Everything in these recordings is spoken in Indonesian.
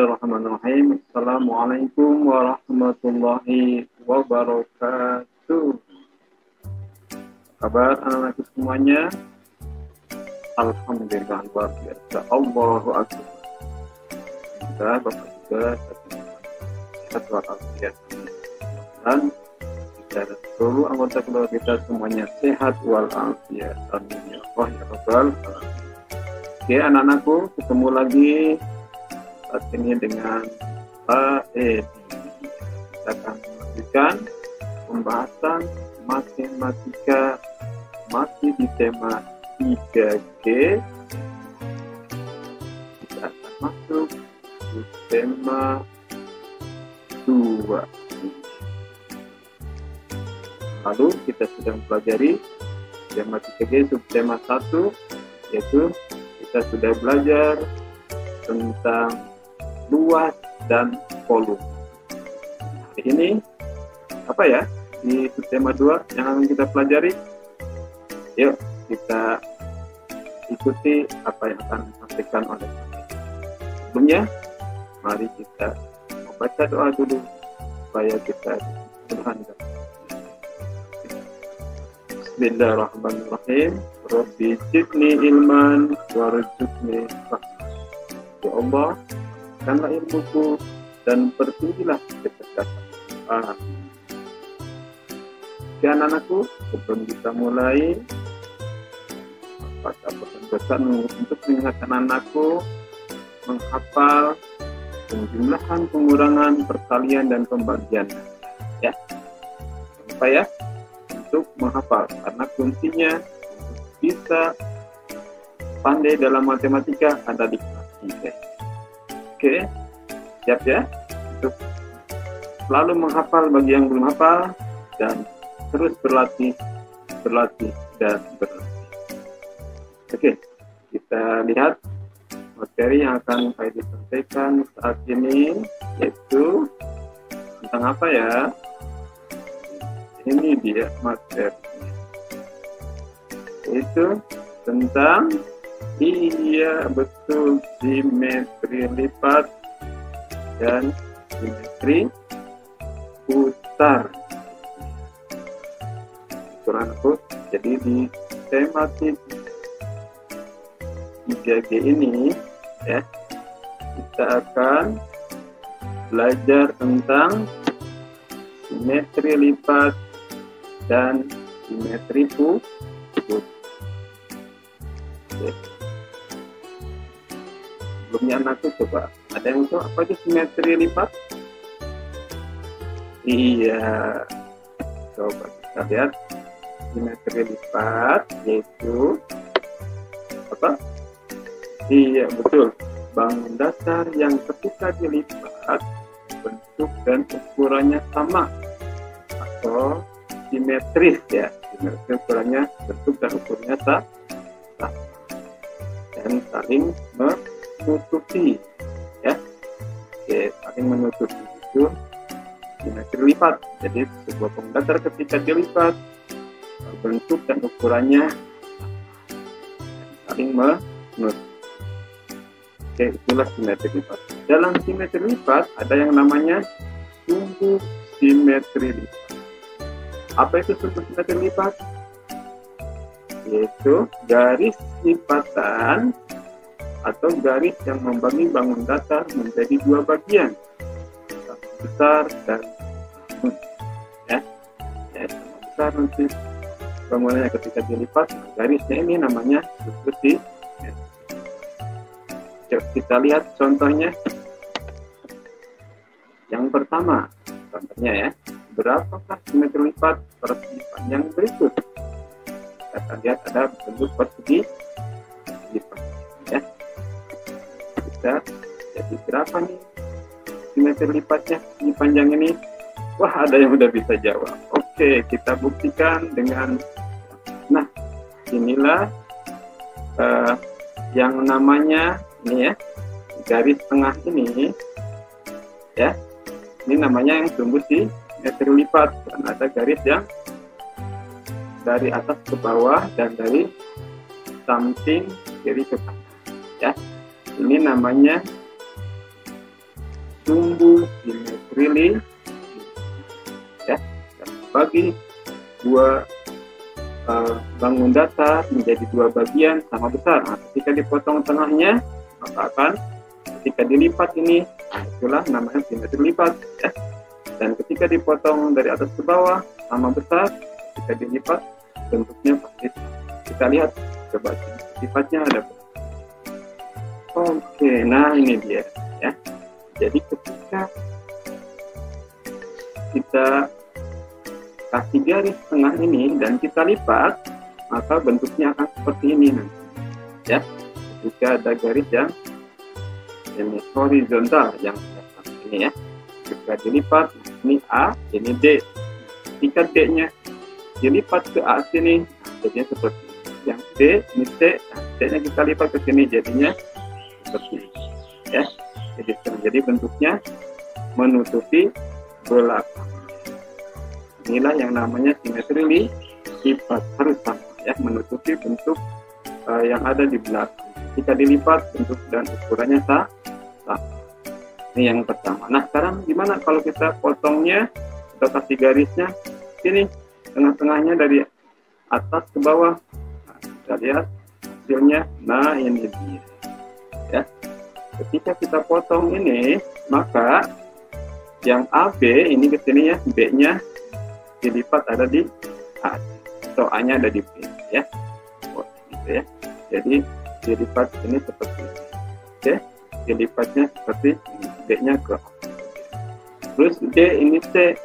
Bismillahirrahmanirrahim. Assalamualaikum warahmatullahi wabarakatuh. Kabar anak-anakku semuanya? Alhamdulillah luar biasa. Allahu akbar. Kita Bapak juga sehat walafiat. Dan kita dan seluruh anggota keluarga kita semuanya sehat walafiat. Amin ya Allah ya Rabbal alamin. Oke anak-anakku, ketemu lagi saat ini dengan Pak Edi. Kita akan melanjutkan pembahasan matematika masih di tema 3G. Kita akan masuk di tema 2. Lalu kita sudah mempelajari tema 3G subtema 1, yaitu kita sudah belajar tentang luas dan volume. Hari ini apa ya di subtema 2 yang akan kita pelajari? Yuk kita ikuti apa yang akan disampaikan oleh kami. Sebelumnya mari kita membaca doa dulu supaya kita berhandap. Bismillahirrahmanirrahim. Rabbi zidni ilman warzuqni fahma. Ya Allah, berikanlah ilmuku dan pertinggilah kecerdasan. Oke anak-anakku, sebelum kita mulai, apakah bosan-bosan untuk mengingatkan anakku menghafal penjumlahan, pengurangan, perkalian, dan pembagian? Ya, jangan lupa ya untuk menghafal, karena kuncinya bisa pandai dalam matematika ada di kelas 3. Oke, siap ya untuk selalu menghafal bagi yang belum hafal dan terus berlatih dan berlatih. Oke, kita lihat materi yang akan saya disampaikan saat ini, yaitu tentang apa ya? Ini dia materi, yaitu tentang betul, simetri lipat dan simetri putar. Jadi di tematik 3G ini ya, kita akan belajar tentang simetri lipat dan simetri putar. Sebelumnya anakku coba, ada yang tahu apa itu simetri lipat? Iya, coba kita lihat. Simetri lipat yaitu apa? Iya betul, bangun dasar yang ketika dilipat bentuk dan ukurannya sama atau simetris ya. Simetris ukurannya, bentuk dan ukurannya sama dan saling menutupi ya. Oke, saling menutupi itu simetri lipat. Jadi sebuah bangun dasar ketika dilipat bentuk dan ukurannya saling menutupi. Oke, itulah simetri lipat. Dalam simetri lipat ada yang namanya sumbu simetri lipat. Apa itu sumbu simetri lipat? Yaitu garis lipatan atau garis yang membagi bangun datar menjadi dua bagian, sama besar dan ya, sama besar nanti bangunannya ketika dilipat. Garisnya ini namanya sumbu simetri. Coba kita lihat contohnya. Yang pertama, contohnya ya, berapakah simetri lipat persegi panjang berikut? Kita lihat ada bentuk persegi panjang ya. Kita jadi berapa nih simetri lipatnya di panjang ini? Wah, ada yang udah bisa jawab. Oke, kita buktikan dengan, nah inilah yang namanya ini ya, garis tengah ini ya, ini namanya yang sumbu simetri lipat. Dan ada garis yang dari atas ke bawah dan dari samping kiri ke kanan ya. Ini namanya tumbuh simetrili, ya, bagi dua bangun datar menjadi dua bagian sama besar. Nah, ketika dipotong tengahnya, maka akan ketika dilipat ini, itulah namanya simetri lipat, ya. Dan ketika dipotong dari atas ke bawah sama besar, ketika dilipat bentuknya pasti kita lihat. Coba lifatnya ada. Oke, nah ini dia, ya. Jadi ketika kita kasih garis tengah ini dan kita lipat, maka bentuknya akan seperti ini nanti, ya. Ketika ada garis yang ini horizontal yang ini, ya, ketika dilipat, ini A, ini D. Ketika D-nya dilipat ke A sini, jadinya seperti ini. Yang D, ini C, D-nya kita lipat ke sini, jadinya seperti ini, ya. Jadi bentuknya menutupi belakang. Inilah yang namanya simetri lipat, harus sama, ya, menutupi bentuk yang ada di belakang. Jika dilipat, bentuk dan ukurannya sama. Ini yang pertama. Nah, sekarang gimana kalau kita potongnya, kita kasih garisnya sini, tengah-tengahnya dari atas ke bawah. Nah, kita lihat hasilnya. Nah, ini dia, ya. Ketika kita potong ini, maka yang AB ini ke sini, ya, B-nya dilipat ada di A, atau A-nya ada di B, ya. Oh, gitu, ya. Jadi dilipat ini seperti ini, oke. Dilipatnya seperti ini, D-nya ke A. Terus D ini C,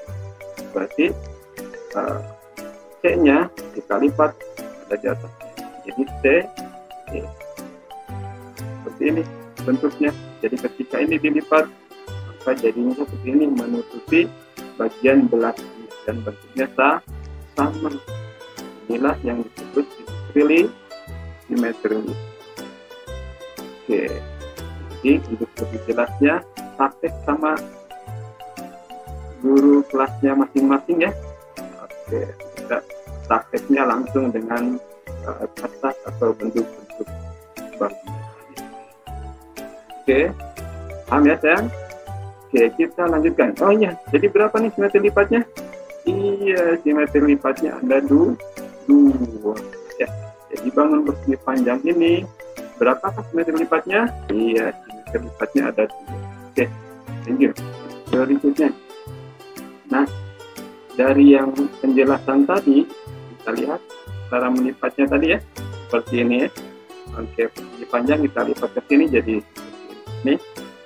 berarti C-nya kita lipat ada di atasnya. Jadi C, seperti ini bentuknya. Jadi ketika ini dilipat, maka jadinya seperti ini, menutupi bagian belakang dan bentuknya sama. Inilah yang disebut simetri. Oke, jadi untuk lebih jelasnya praktek sama guru kelasnya masing-masing, ya. Oke, kita prakteknya langsung dengan kertas atau bentuk-bentuk bagian. Oke, paham, ya, sayang? Oke, kita lanjutkan. Oh iya, jadi berapa nih simetri lipatnya? Iya, simetri lipatnya ada dua, ya. Jadi bangun persegi panjang ini, berapakah simetri lipatnya? Iya, simetri lipatnya ada 2. Oke, lanjut. Berikutnya. Nah, dari yang penjelasan tadi, kita lihat cara melipatnya tadi, ya, seperti ini, ya. Oke, persegi panjang kita lipat ke sini jadi ini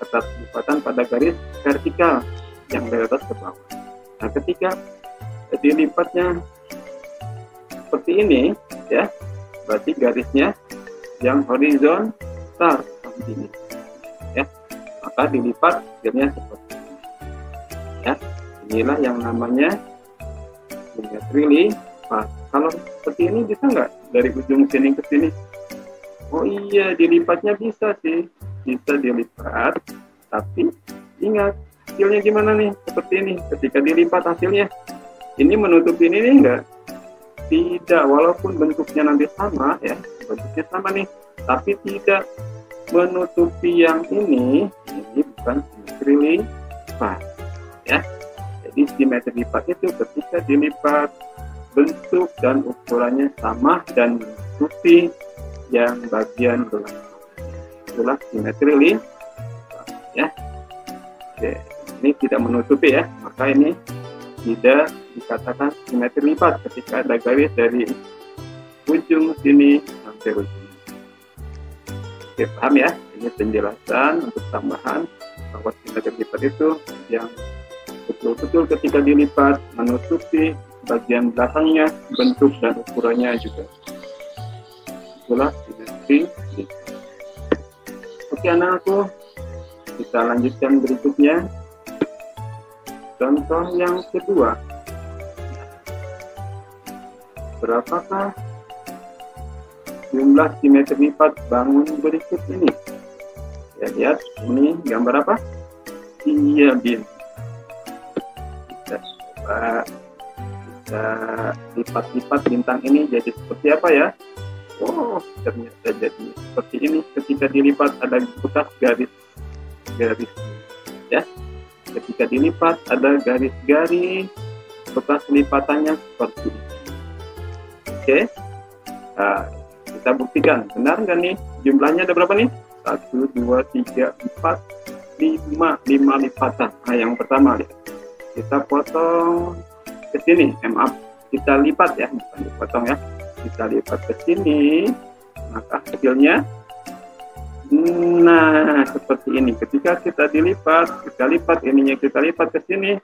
atas lipatan pada garis vertikal yang dari atas ke bawah. Nah, ketika dilipatnya seperti ini, ya, berarti garisnya yang horizontal seperti ini, ya, maka dilipat hasilnya seperti ini, ya. Inilah yang namanya simetri lipat. Kalau seperti ini bisa nggak dari ujung sini ke sini? Oh iya, dilipatnya bisa sih, bisa dilipat, tapi ingat hasilnya gimana nih? Seperti ini, ketika dilipat hasilnya ini menutupi ini enggak? Tidak, walaupun bentuknya nanti sama, ya, bentuknya sama nih, tapi tidak menutupi yang ini bukan simetri lipat, ya. Jadi simetri lipat itu ketika dilipat bentuk dan ukurannya sama dan menutupi yang bagian belakang. Itulah simetri lipat, ya. Oke, ini tidak menutupi, ya, maka ini tidak dikatakan simetri lipat ketika ada garis dari ujung sini sampai ujung. Oke, paham, ya? Ini penjelasan untuk tambahan bahwa simetri lipat itu yang betul-betul ketika dilipat menutupi bagian belakangnya, bentuk dan ukurannya juga. Itulah simetri lipat. Oke, anakku, kita lanjutkan berikutnya. Contoh yang kedua, berapakah jumlah simetri lipat bangun berikut ini? Ya, lihat ini gambar apa? Iya, bin. Kita coba kita lipat-lipat bintang ini jadi seperti apa, ya? Oh, ternyata jadi seperti ini. Ketika dilipat ada bekas garis, ya. ketika dilipat ada garis-garis bekas lipatannya seperti ini. Oke, nah, kita buktikan benar nggak nih? Jumlahnya ada berapa nih? 1, 2, 3, 4, 5 lipatan. Nah, yang pertama lihat, kita potong ke sini, maaf, kita lipat ya, bukan dipotong ya, kita lipat ke sini, maka hasilnya nah seperti ini. Ketika kita dilipat, kita lipat ininya, kita lipat ke sini,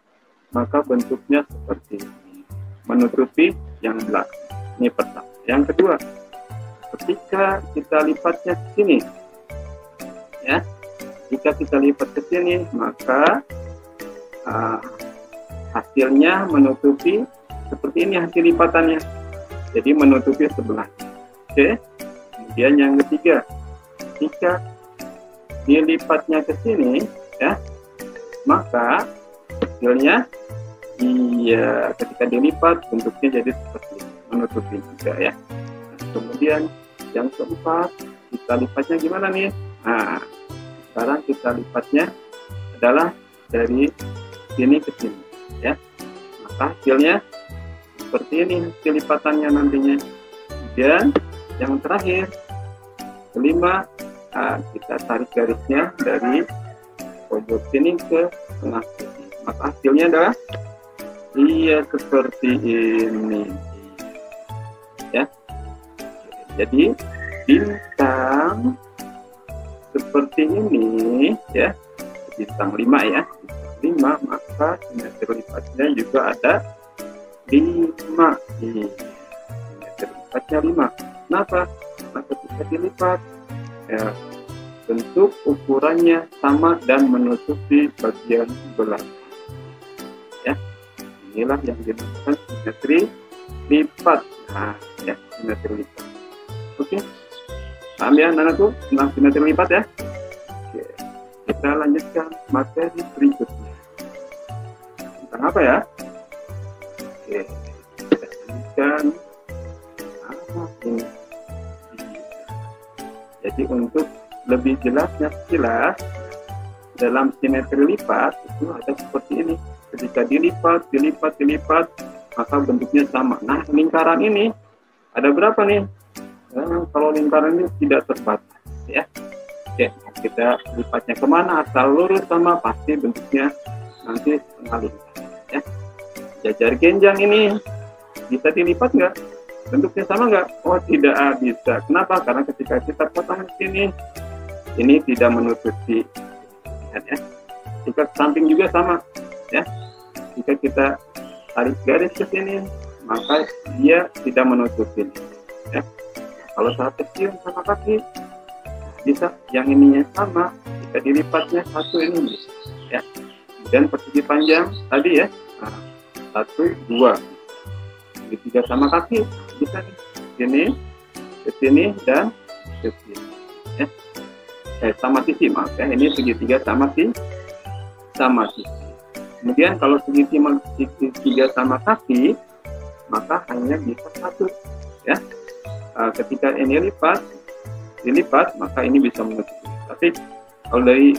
maka bentuknya seperti ini, menutupi yang belakang. Ini pertama. Yang kedua, ketika kita lipatnya ke sini, ya, jika kita lipat ke sini, maka hasilnya menutupi seperti ini hasil lipatannya. Jadi menutupi sebelah. Oke. Kemudian yang ketiga, jika dilipatnya ke sini, ya, maka hasilnya iya ketika dilipat bentuknya jadi seperti ini, menutupi juga ya. Nah, kemudian yang keempat, kita lipatnya gimana nih? Nah, sekarang kita lipatnya adalah dari sini ke sini, ya. Maka hasilnya seperti ini hasil lipatannya nantinya. Dan yang terakhir, kelima, kita tarik garisnya dari pojok sini ke tengah sini. Maka hasilnya adalah iya seperti ini, ya. Jadi bintang seperti ini, ya, bintang 5 ya, bintang 5, maka simetri lipatnya juga ada 5. Simetri lipatnya 5. Kenapa? Nah, ketika dilipat, ya, bentuk ukurannya sama dan menutupi bagian belakang. Ya, inilah yang dinamakan simetri lipat. Nah, ya, simetri lipat. Oke, paham ya anak-anakku tentang simetri lipat ya? Oke, kita lanjutkan materi berikutnya. Tentang apa ya? Oke, kita lanjutkan ini. Jadi untuk lebih jelasnya sekilas, dalam simetri lipat itu ada seperti ini. Ketika dilipat, maka bentuknya sama. Nah, lingkaran ini ada berapa nih? Nah, kalau lingkaran ini tidak terbatas, ya. Oke, kita lipatnya kemana? Asal lurus sama, pasti bentuknya nanti setengah lingkaran, ya. Jajar genjang ini bisa dilipat nggak? Bentuknya sama nggak? Oh, tidak bisa. Kenapa? Karena ketika kita potong di sini, ini tidak menutupi. Lihat ya. Jika samping juga sama, ya. Jika kita tarik garis ke sini, maka dia tidak menutupi. Ya. Kalau saat kecil sama kaki, bisa yang ininya sama. Jika dilipatnya satu ini, ya. Dan persegi panjang tadi ya, nah, 1, 2, segitiga sama kaki bisa nih, sini, ke sini dan ke sini. Ya. Sama sisi, maaf ya. Ini segitiga sama sisi. Kemudian kalau segitiga sama kaki, maka hanya bisa satu. Ya. Ketika ini dilipat, maka ini bisa menutupi. Tapi kalau dari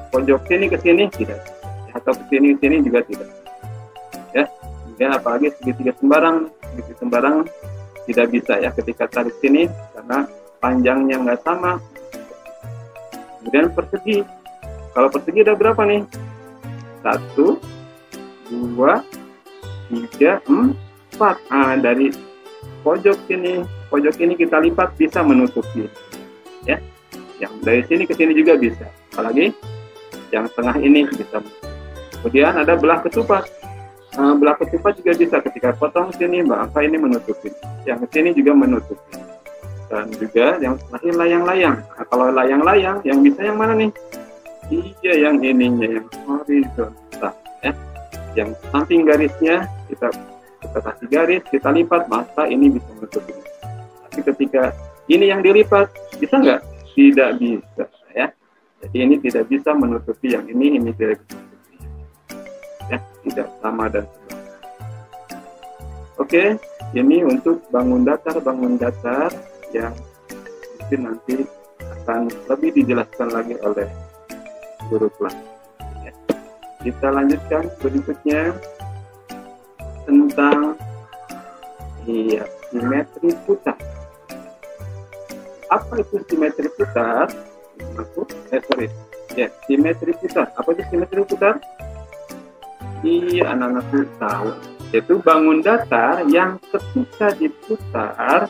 pojok sini ke sini tidak, ya, atau ke sini juga tidak. Ya, kemudian apalagi segitiga sembarang tidak bisa ya ketika tarik sini karena panjangnya nggak sama. Kemudian persegi, kalau persegi ada berapa nih? 1, 2, 3, 4. Nah, dari pojok ini kita lipat bisa menutupi, ya. Yang dari sini ke sini juga bisa, apalagi yang tengah ini bisa. Kemudian ada belah ketupat. Belah ketupat juga bisa ketika potong sini, maka ini menutupi. Yang sini juga menutupi. Dan juga yang terakhir layang-layang. Nah, kalau layang-layang, yang bisa yang mana nih? Iya, yang ininya, yang horizontal, ya. Yang samping garisnya kita kasih garis, kita lipat, maka ini bisa menutupi. Tapi ketika ini yang dilipat, bisa nggak? Tidak bisa, ya. Jadi ini tidak bisa menutupi yang ini tidak bisa menutupi. Ya, tidak sama dan sama. Oke, ini untuk bangun datar yang mungkin nanti akan lebih dijelaskan lagi oleh guru kelas. Ya. kita lanjutkan berikutnya tentang simetri putar. Apa itu simetri putar? Simetri putar. Apa itu simetri putar? Anak-anakku tahu. Yaitu bangun datar yang ketika diputar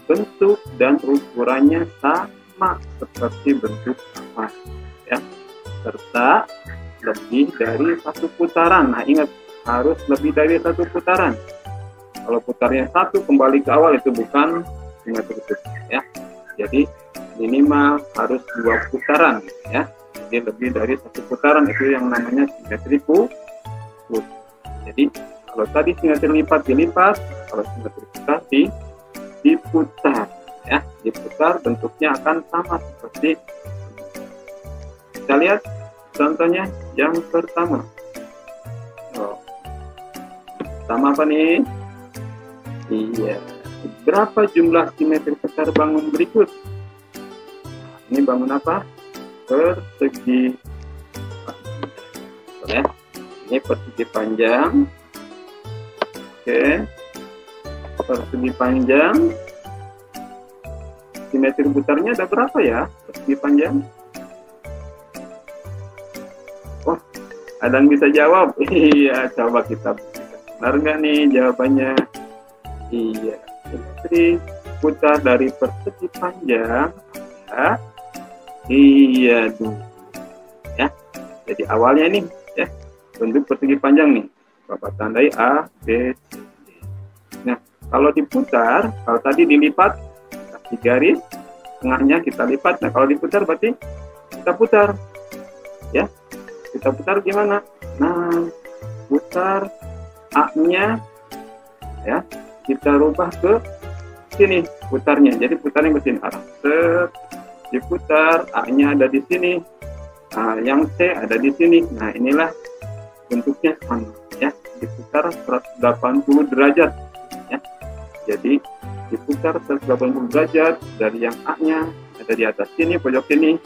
bentuk dan ukurannya sama seperti bentuk kamar, ya, serta lebih dari satu putaran. Nah, ingat, harus lebih dari satu putaran. Kalau putarnya satu kembali ke awal itu bukan simetri putar, ya. Jadi minimal harus 2 putaran, ya. Jadi lebih dari satu putaran itu yang namanya simetri putar. Jadi kalau tadi simetri lipat dilipat, kalau simetri putar diputar, ya. Diputar bentuknya akan sama seperti kita lihat contohnya yang pertama. Sama apa nih? Berapa jumlah simetri putar bangun berikut? Ini bangun apa? Persegi. Ya. Ini persegi panjang. Oke. Persegi panjang. Simetri putarnya ada berapa ya? Persegi panjang. Oh, ada yang bisa jawab? Iya, coba kita benar nggak nih jawabannya? Iya, simetri putar dari persegi panjang ya. Iya, ya. Jadi awalnya ini, ya, bentuk persegi panjang nih. Bapak tandai A, B, C, D. Nah, kalau diputar, kalau tadi dilipat, kasih garis, tengahnya kita lipat. Nah, kalau diputar berarti kita putar, ya. Kita putar gimana? Nah, putar A-nya, ya. Kita rubah ke sini putarnya. Jadi putarnya ke sini. Diputar, A-nya ada di sini. Yang C ada di sini. Nah, inilah bentuknya sama, ya. Diputar 180 derajat, ya. Jadi diputar 180 derajat dari yang A-nya ada di atas sini, pojok sini,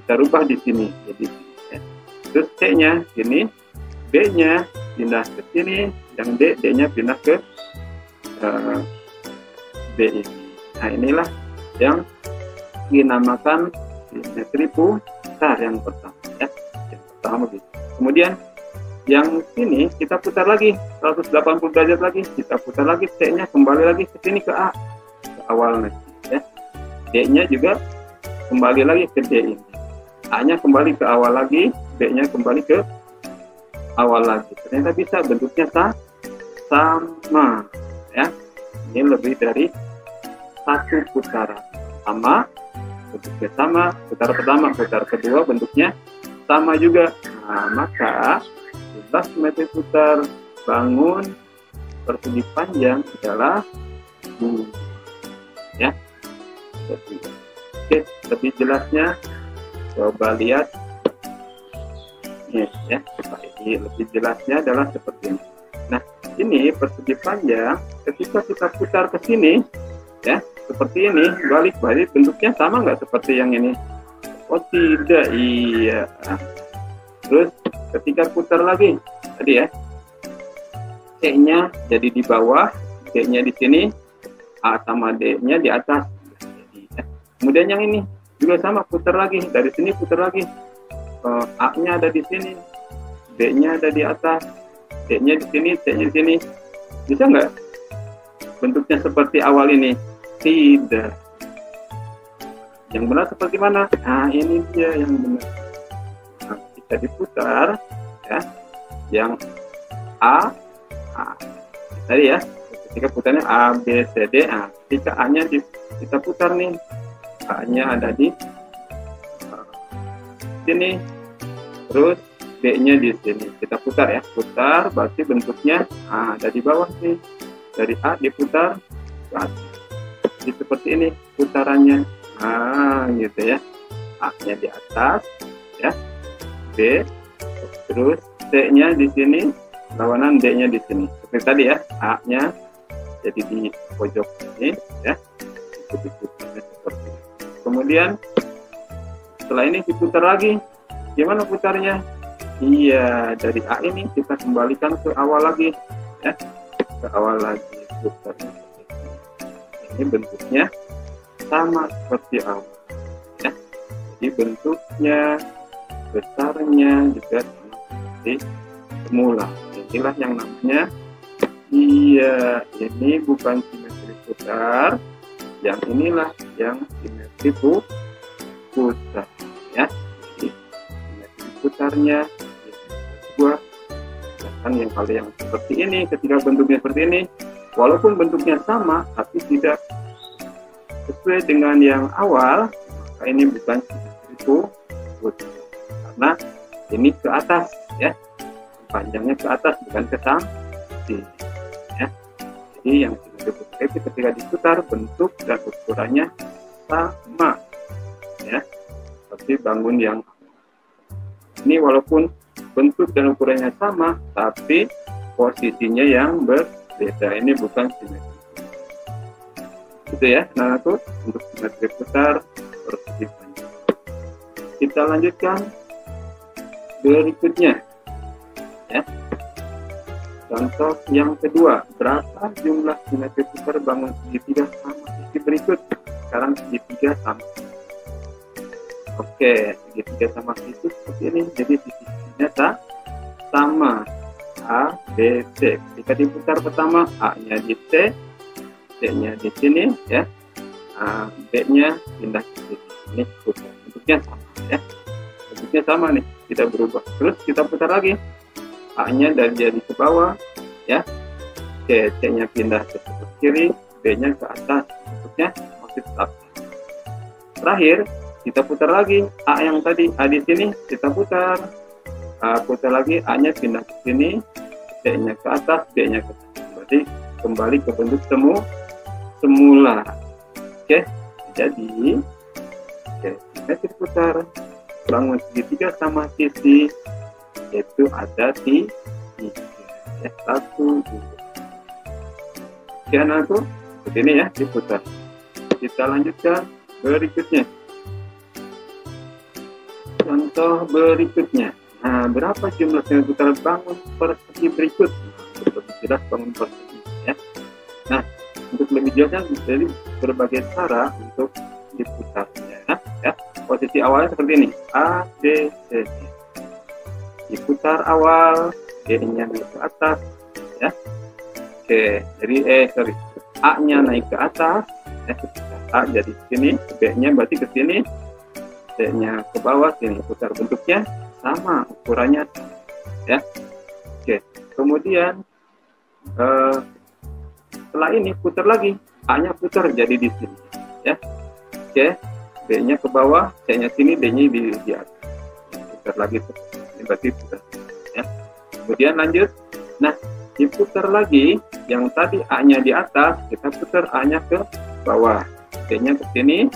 kita rubah di sini. Jadi, ya. Terus C-nya sini, B-nya pindah ke sini, yang D-nya pindah ke B ini. Nah, inilah yang dinamakan simetri putar yang pertama, ya. Yang pertama gitu. Kemudian yang sini kita putar lagi 180 derajat lagi, kita putar lagi, C-nya kembali lagi ke sini ke A, ke awal nanti, ya. D-nya juga kembali lagi ke D ini. A-nya kembali ke awal lagi, B-nya kembali ke awal lagi. Ternyata bisa bentuknya sama. Ya, ini lebih dari satu putaran. Sama, bentuknya sama. Putar pertama, putar kedua, bentuknya sama juga. Nah, maka jumlah simetri putar bangun persegi panjang adalah 2. Ya, oke, lebih jelasnya coba lihat. Ya, ini lebih jelasnya adalah seperti ini. Nah, ini persegi panjang ketika kita putar ke sini, ya, seperti ini, balik-balik bentuknya sama nggak seperti yang ini? Oh tidak, iya. Terus ketika putar lagi, tadi ya, C-nya jadi di bawah, D-nya di sini, A sama D-nya di atas. Jadi, ya. Kemudian yang ini juga sama, putar lagi, dari sini putar lagi, A-nya ada di sini, D-nya ada di atas. D-nya di sini, C-nya di sini. Bisa nggak bentuknya seperti awal ini? Tidak. Yang benar seperti mana? Nah, ini dia yang benar. Nah, kita diputar, ya. Yang A. Tadi ya, ketika putarnya A, B, C, D. Nah, ketika A-nya kita putar nih, A-nya ada di sini. Terus B-nya di sini. Kita putar ya. Putar berarti bentuknya ada di bawah nih. Dari A diputar ke atas. Jadi seperti ini putarannya. Gitu ya. A-nya di atas, ya. B, terus C-nya di sini, lawanan D-nya di sini. Seperti tadi ya. A-nya jadi di pojok ini, ya. Diputarnya seperti ini. Kemudian setelah ini diputar lagi. Gimana putarnya? Iya, dari A ini kita kembalikan ke awal lagi, ya, ke awal lagi. Ini bentuknya sama seperti awal, ya. Jadi bentuknya, besarnya juga sama seperti semula. Inilah yang namanya, iya, ini bukan simetri putar, yang inilah yang simetri putar, ya. Jadi simetri putarnya sebuah yang kalau yang seperti ini, ketika bentuknya seperti ini, walaupun bentuknya sama tapi tidak sesuai dengan yang awal, maka ini bukan simetri putar, karena ini ke atas, ya, panjangnya ke atas bukan ke samping, ya. Jadi yang simetri putar itu ketika diputar bentuk dan ukurannya sama, ya, seperti bangun yang ini, walaupun bentuk dan ukurannya sama, tapi posisinya yang berbeda. Ini bukan simetri. Itu ya, nah itu untuk simetri putar persegi panjang. Kita lanjutkan berikutnya, ya. Contoh yang kedua, berapa jumlah simetri putar bangun segitiga sama sisi berikut? Sekarang segitiga sama. Oke, segitiga sama sisi seperti ini. Jadi sisinya sama, A, B, C. Jika diputar pertama, A-nya di C, C-nya di sini, ya. B-nya pindah ke sini. Ini putar. Bentuknya sama, ya. Bentuknya sama nih, tidak berubah. Terus kita putar lagi. A-nya dari jadi ke bawah, ya. C-nya pindah ke sebelah kiri, B-nya ke atas. Bentuknya masih tetap. Terakhir, kita putar lagi. A yang tadi, A di sini, kita putar. Putar lagi, A-nya pindah ke sini, C-nya ke atas, B-nya ke atas. Berarti kembali ke bentuk semula. Oke, jadi simetri putar bangun segitiga sama sisi itu ada di 1, 2. Oke, anakku, begini ya diputar. Kita lanjutkan berikutnya. Contoh berikutnya. Nah, berapa jumlah simetri putar bangun persegi berikut? Lebih jelas bangun persegi, ya. Nah, untuk lebih jelasnya dari berbagai cara untuk diputarnya, ya. Posisi awalnya seperti ini, A, B, C, D. Diputar awal, D-nya naik ke atas, ya. Oke, jadi A-nya naik ke atas, ya. A jadi sini, B-nya berarti ke sini, C-nya ke bawah, sini putar, bentuknya sama, ukurannya, ya. Oke, kemudian setelah ini putar lagi, A-nya putar jadi di sini, ya. Oke, B-nya ke bawah, C-nya sini, D-nya di atas. Putar lagi, ini berarti putar, ya. Kemudian lanjut, nah diputar lagi, yang tadi A-nya di atas, kita putar A-nya ke bawah, C-nya ke sini,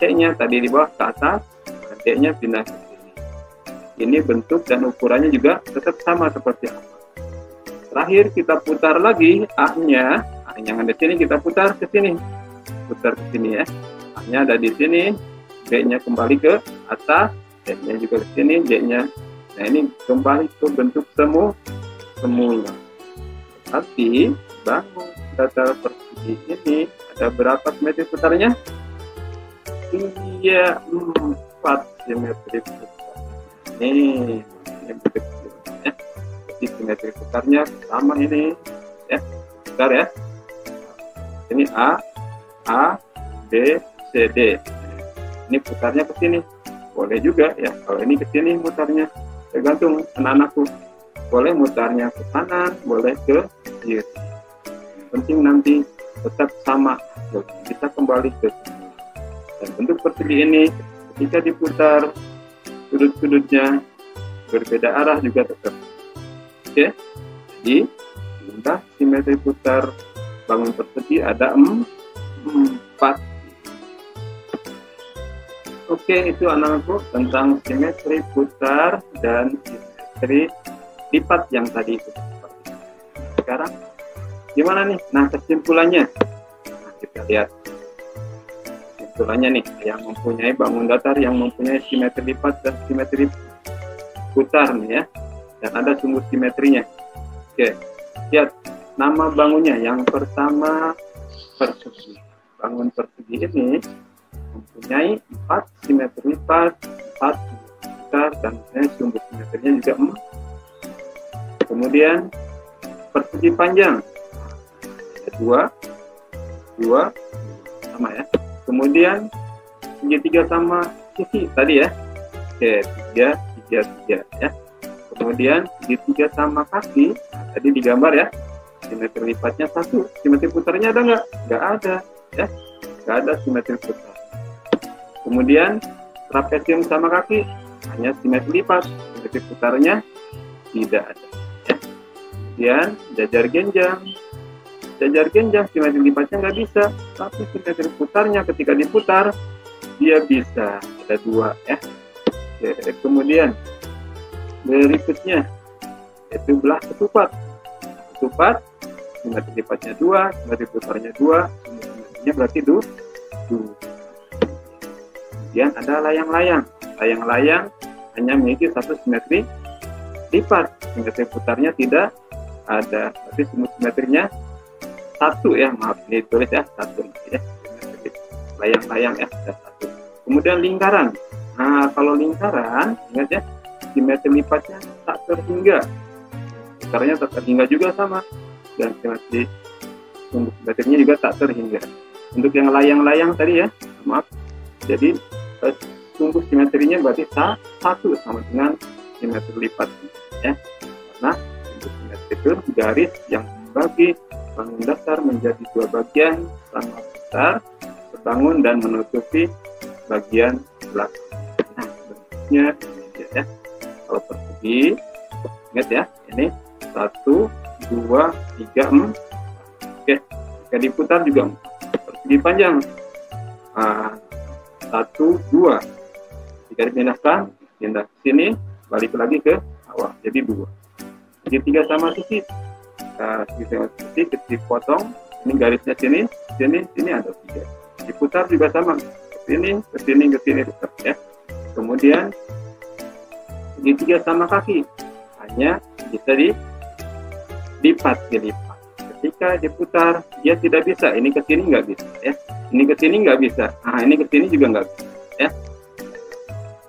C-nya tadi di bawah ke atas, D-nya pindah ke sini. Ini bentuk dan ukurannya juga tetap sama seperti awal. Terakhir kita putar lagi A-nya, yang ada di sini kita putar ke sini, putar ke sini, ya. A-nya ada di sini, B-nya kembali ke atas, D-nya juga ke sini, D-nya. Nah, ini kembali ke bentuk semula. Tapi bangun datar persegi ini ada berapa simetri putarnya? Iya, 4 simetri putar. Ini bentuk ya. Jadi simetri putarnya sama ini, ya. Putar, ya. Ini A, B, C, D. Ini putarnya ke sini. Boleh juga, ya. Kalau ini ke sini mutarnya, tergantung anak-anakku. Boleh mutarnya ke kanan, boleh ke kiri. Penting nanti tetap sama. Kita kembali ke sini. Dan bentuk persegi ini ketika diputar, sudut-sudutnya berbeda arah juga tetap. Oke, jadi jumlah simetri putar bangun persegi ada 4. Oke, itu anak-anakku tentang simetri putar dan simetri lipat yang tadi itu. Sekarang gimana nih? Nah, kesimpulannya. Nah, kita lihat kesimpulannya nih, yang mempunyai bangun datar yang mempunyai simetri lipat dan simetri putar nih ya, dan ada sumbu simetrinya. Oke, lihat nama bangunnya. Yang pertama persegi. Bangun persegi ini mempunyai 4 simetri lipat, 4 putar, dan sumbu simetrinya juga 4. Kemudian persegi panjang, 2 sama ya. Kemudian segitiga sama sisi tadi ya. Oke, 3 ya. Kemudian segitiga sama kaki, tadi digambar ya. Simetri lipatnya 1. Simetri putarnya ada nggak? Nggak ada ya. Nggak ada simetri putar. Kemudian trapesium sama kaki hanya simetri lipat. Simetri putarnya tidak ada ya. Kemudian jajar genjang. Jajar genjang simetri lipatnya nggak bisa, tapi simetri putarnya ketika diputar dia bisa. Ada 2 ya. Oke, kemudian berikutnya yaitu belah ketupat. Ketupat simetri lipatnya 2, simetri putarnya 2, simetrinya berarti 2. Kemudian ada layang-layang. Layang-layang hanya memiliki 1 simetri lipat, simetri putarnya tidak ada, tapi simetrinya 1 ya, maaf ini tulis ya 1 ya. Layang-layang ya ada 1. Kemudian lingkaran. Nah, kalau lingkaran ingat ya, simetri lipatnya tak terhingga, putarnya tak terhingga juga sama, dan simetri sumbu simetrinya juga tak terhingga. Untuk yang layang-layang tadi ya, maaf, jadi sumbu simetrinya berarti 1 sama dengan simetri lipat ya, karena sumbu simetri itu garis yang membagi bangun dasar menjadi 2 bagian sama besar, sebangun dan menutupi bagian belakang. Nah, bentuknya ya. Kalau persegi, ingat ya, ini 1, 2, 3, 4. Oke, jika diputar juga 4. Persegi panjang 1, 2. Jika dipindahkan, pindah ke sini, balik lagi ke awal, jadi 2. Segitiga sama sisi. Segitiga sama sisi, dipotong. Ini garisnya sini, sini ada 3. Diputar juga sama, ke sini, tetap ya. Kemudian segitiga sama kaki hanya bisa dilipat. Ketika diputar dia tidak bisa, ini ke sini nggak bisa ya, ini ke sini nggak bisa, nah ini ke sini juga nggak bisa ya.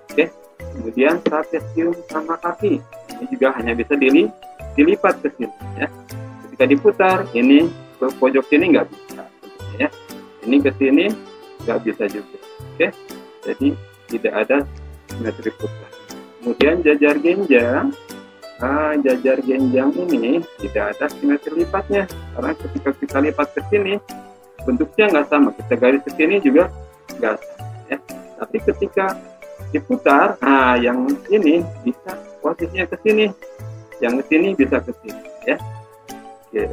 Oke, kemudian trapesium sama kaki ini juga hanya bisa dilipat ke sini ya. Ketika diputar ini ke pojok sini nggak bisa ya, ini ke sini nggak bisa juga. Oke, jadi tidak ada simetri putar. Kemudian jajar genjang. Jajar genjang ini tidak ada simetri lipatnya, karena ketika kita lipat ke sini bentuknya nggak sama, kita garis ke sini juga nggak sama ya. Tapi ketika diputar, yang ini bisa posisinya ke sini, yang ke sini bisa ke sini ya. Oke.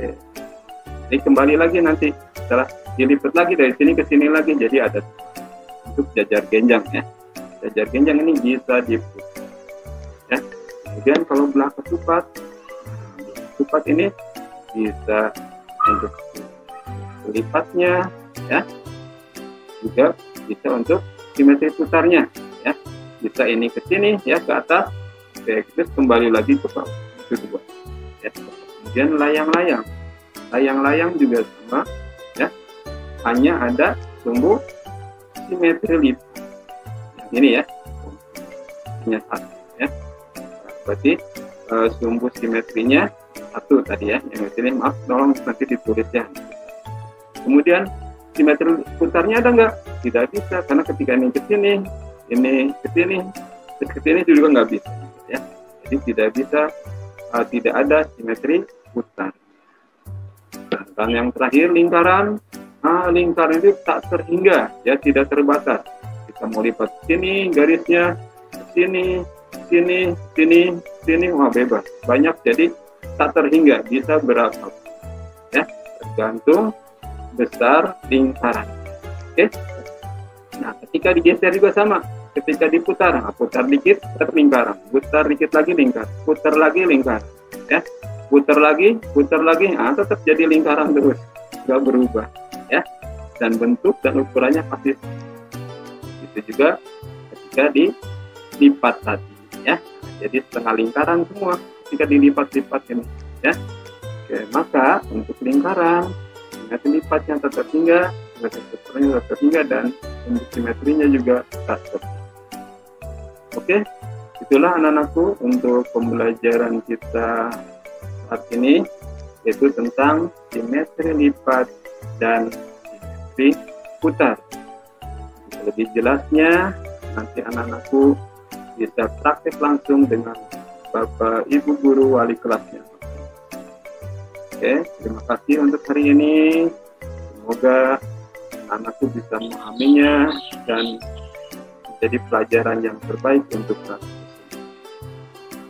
Ini kembali lagi nanti setelah dilipat lagi dari sini ke sini lagi, jadi ada untuk jajar genjang ya. Jajar genjang ini bisa diputar ya. Kemudian kalau belah ketupat, ketupat ini bisa untuk lipatnya ya, juga bisa untuk simetri putarnya ya. Bisa ini ke sini ya, ke atas, terus kembali lagi ke bawah, itu 2 ya. Kemudian layang-layang, layang-layang juga sama ya, hanya ada sumbu simetri lipat yang ini ya, hanya 1 ya. Berarti sumbu simetrinya 1 tadi ya, yang sini maaf tolong nanti ditulis ya. Kemudian simetri putarnya ada nggak? Tidak bisa, karena ketika ini ke sini, ini ke sini, terus ke sini juga nggak bisa ya. Jadi tidak bisa, tidak ada simetri putar. Dan yang terakhir lingkaran. Lingkaran itu tak terhingga ya, tidak terbatas. Kita mau lipat sini garisnya, sini, wah bebas, banyak, jadi tak terhingga, bisa berapa ya, tergantung besar lingkaran. Oke. Nah, ketika digeser juga sama, ketika diputar, putar dikit tetap lingkaran, putar dikit lagi lingkaran, putar lagi lingkaran ya, putar lagi, tetap jadi lingkaran terus, nggak berubah ya, dan bentuk dan ukurannya pasti. Itu juga ketika dilipat tadi ya. jadi setengah lingkaran semua ketika dilipat-lipat ini, ya. Oke, maka untuk lingkaran simetri lipatnya tetap hingga, simetri strukturnya tetap hingga, dan untuk simetrinya juga tetap. Oke, itulah anak-anakku untuk pembelajaran kita saat ini, yaitu tentang simetri lipat dan simetri putar. Lebih jelasnya nanti anak-anakku bisa praktek langsung dengan Bapak Ibu Guru wali kelasnya. Oke, terima kasih untuk hari ini. Semoga anakku bisa memahaminya dan menjadi pelajaran yang terbaik untuk kalian.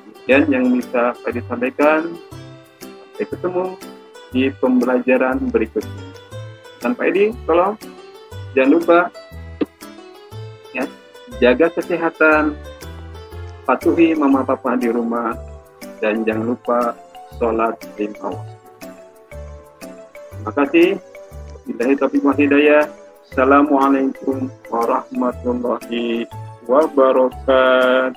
Demikian yang bisa saya disampaikan. Sampai ketemu di pembelajaran berikutnya. Dan Pak Edi, tolong jangan lupa ya, jaga kesehatan, patuhi mama papa di rumah, dan jangan lupa sholat 5 waktu. Terima kasih. Billahi taufiq wal hidayah. Assalamualaikum warahmatullahi wabarakatuh.